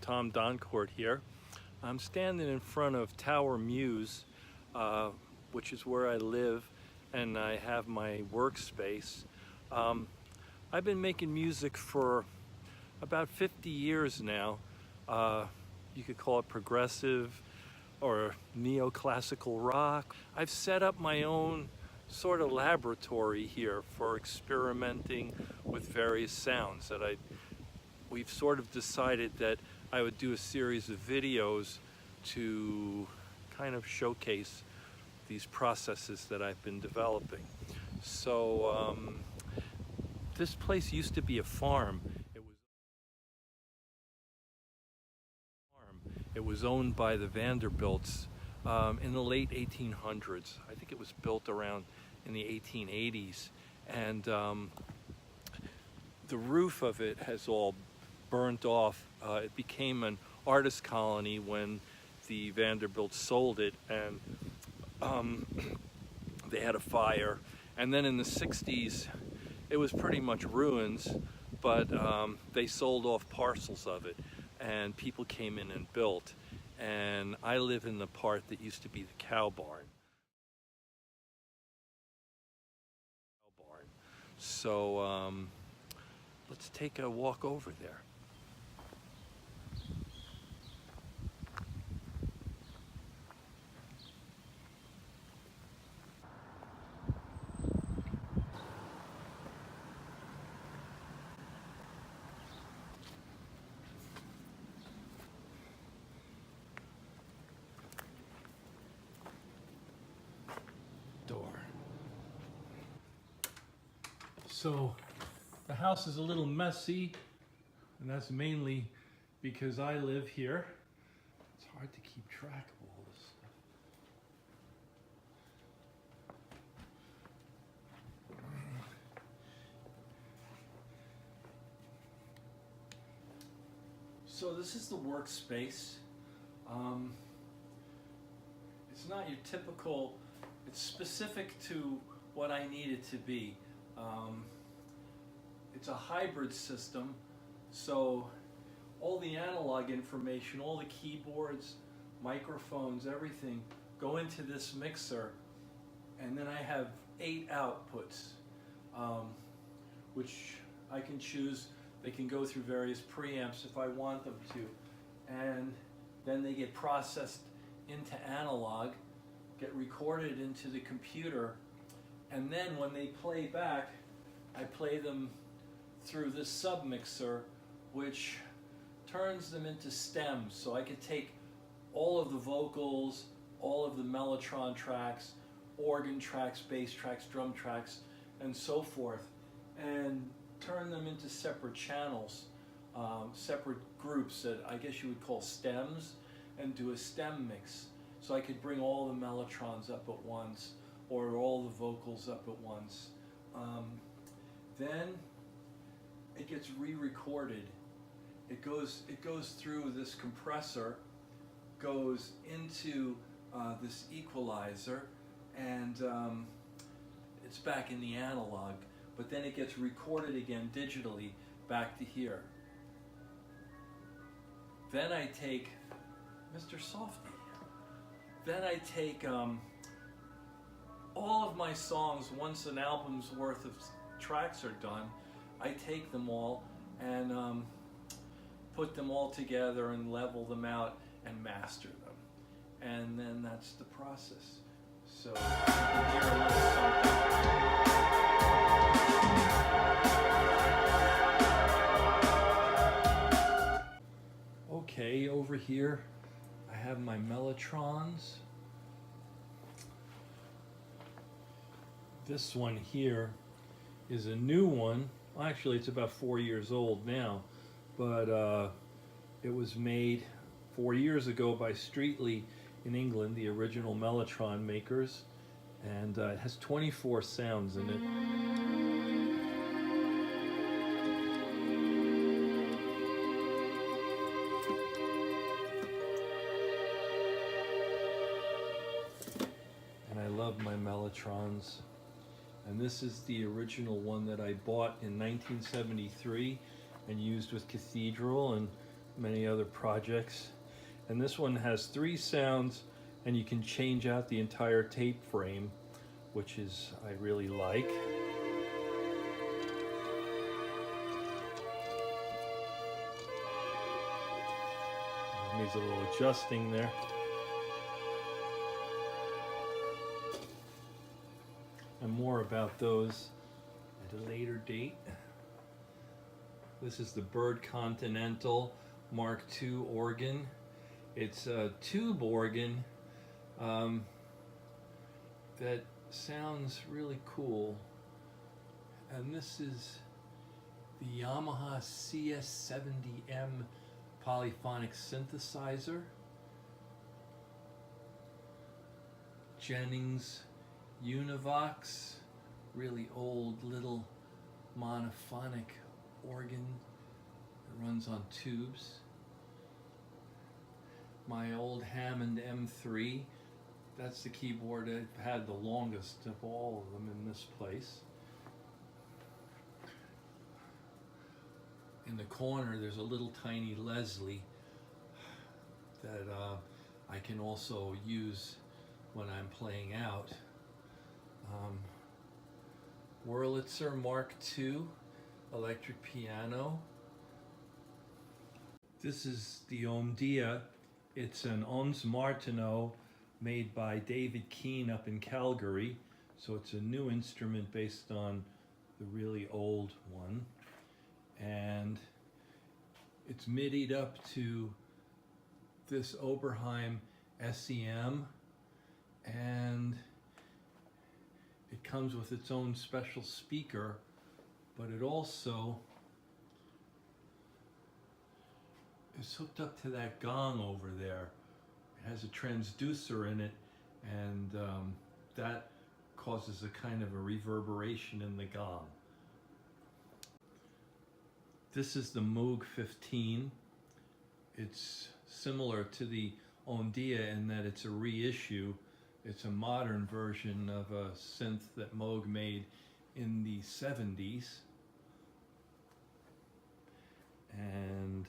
Tom Doncourt here. I'm standing in front of Tower Mews, which is where I live, and I have my workspace. I've been making music for about 50 years now. You could call it progressive or neoclassical rock. I've set up my own sort of laboratory here for experimenting with various sounds that we've sort of decided that I would do a series of videos to kind of showcase these processes that I've been developing. So this place used to be a farm. It was owned by the Vanderbilts in the late 1800s. I think it was built around in the 1880s, and the roof of it has all burnt off. It became an artist colony when the Vanderbilts sold it, and they had a fire. And then in the 60s, it was pretty much ruins, but they sold off parcels of it, and people came in and built. And I live in the part that used to be the cow barn. So let's take a walk over there. Door. So the house is a little messy, and that's mainly because I live here. It's hard to keep track of all this stuff. So this is the workspace. It's not your typical, it's specific to what I need it to be. It's a hybrid system, so all the analog information, all the keyboards, microphones, everything go into this mixer, and then I have 8 outputs, which I can choose. They can go through various preamps if I want them to, and then they get processed into analog, get recorded into the computer, and then when they play back, I play them through this submixer, which turns them into stems. So I could take all of the vocals, all of the mellotron tracks, organ tracks, bass tracks, drum tracks, and so forth, and turn them into separate channels, separate groups that I guess you would call stems, and do a stem mix. So I could bring all the mellotrons up at once, or all the vocals up at once. Then it gets re-recorded. It goes through this compressor, goes into this equalizer, and it's back in the analog. But then it gets recorded again digitally back to here. Then I take Mr. Softy. Then I take all of my songs. Once an album's worth of tracks are done, I take them all and put them all together and level them out and master them. And then that's the process. So you can hear a little something. Okay, over here I have my mellotrons. This one here is a new one. Well, actually, it's about 4 years old now, but it was made 4 years ago by Streatley in England, the original mellotron makers, and it has 24 sounds in it. And I love my mellotrons. And this is the original one that I bought in 1973 and used with Cathedral, and many other projects. And this one has 3 sounds, and you can change out the entire tape frame, which is I really like. Needs a little adjusting there. And more about those at a later date. This is the Bird Continental Mark II organ. It's a tube organ that sounds really cool. And this is the Yamaha CS70M polyphonic synthesizer. Jennings Univox, really old little monophonic organ that runs on tubes. My old Hammond M3, that's the keyboard I've had the longest of all of them in this place. In the corner there's a little tiny Leslie that I can also use when I'm playing out. Wurlitzer Mark II electric piano. This is the Omdia. It's an Ons Martineau made by David Keane up in Calgary. So it's a new instrument based on the really old one. And it's MIDI'd up to this Oberheim SEM, and it comes with its own special speaker, but it also is hooked up to that gong over there. It has a transducer in it, and that causes a kind of a reverberation in the gong. This is the Moog 15. It's similar to the Omdia in that it's a reissue. It's a modern version of a synth that Moog made in the 70s. And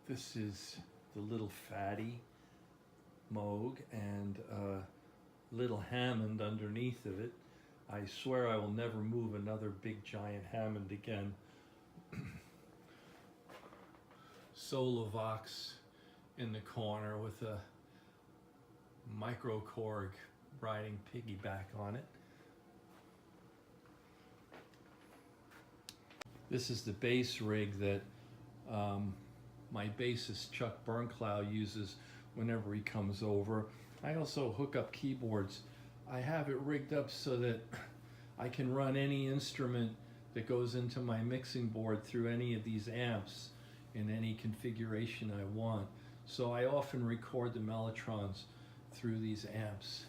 this is the little fatty Moog and little Hammond underneath of it. I swear I will never move another big giant Hammond again. Solovox in the corner with a microkorg riding piggyback on it. This is the bass rig that my bassist Chuck Burnclough uses whenever he comes over. I also hook up keyboards. I have it rigged up so that I can run any instrument that goes into my mixing board through any of these amps in any configuration I want. So I often record the mellotrons through these amps.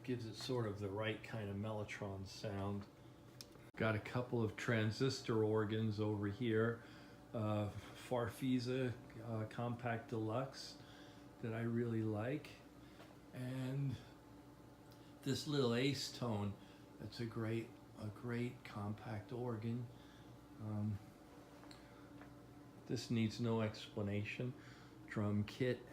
Gives it sort of the right kind of mellotron sound. Got a couple of transistor organs over here. Farfisa Compact Deluxe that I really like. And this little Ace Tone, that's a great compact organ. This needs no explanation. Drum kit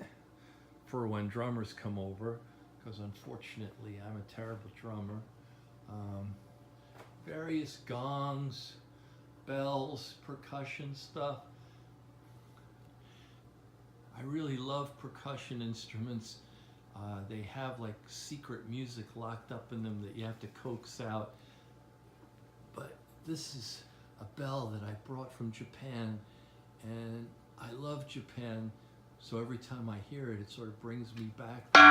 for when drummers come over, because unfortunately I'm a terrible drummer. Various gongs, bells, percussion stuff. I really love percussion instruments. They have like secret music locked up in them that you have to coax out. But this is a bell that I brought from Japan, and I love Japan, so every time I hear it, it sort of brings me back there.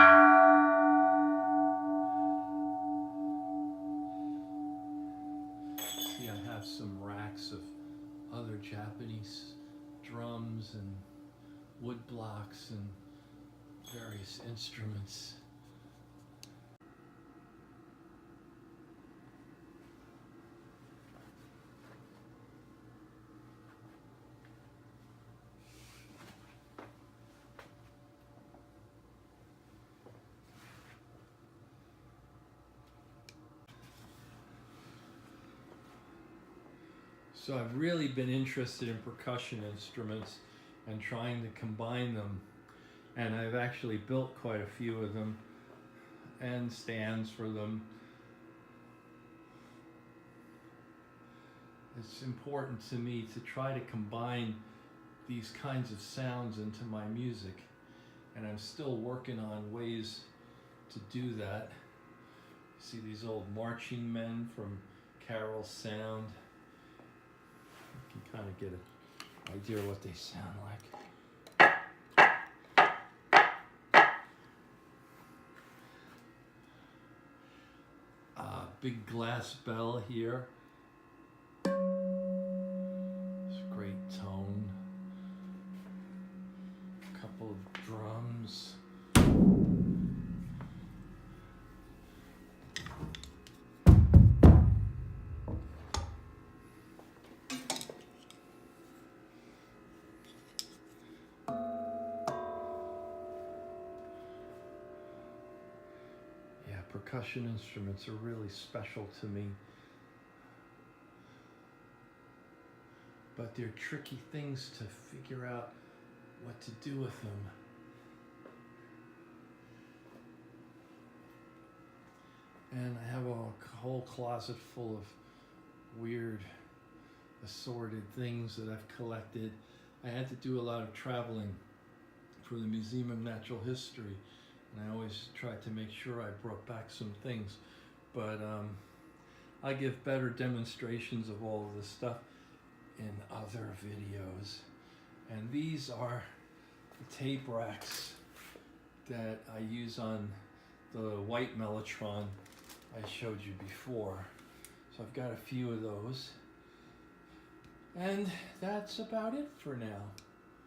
See, I have some racks of other Japanese drums and wood blocks and various instruments. So I've really been interested in percussion instruments and trying to combine them. And I've actually built quite a few of them and stands for them. It's important to me to try to combine these kinds of sounds into my music. And I'm still working on ways to do that. See these old marching men from Carol's Sound. You can kind of get an idea of what they sound like. Big glass bell here. It's a great tone. A couple of drums. Percussion instruments are really special to me, but they're tricky things to figure out what to do with them. And I have a whole closet full of weird assorted things that I've collected. I had to do a lot of traveling for the Museum of Natural History, and I always tried to make sure I brought back some things, but I give better demonstrations of all of this stuff in other videos. And these are the tape racks that I use on the white Mellotron I showed you before. So I've got a few of those, and that's about it for now.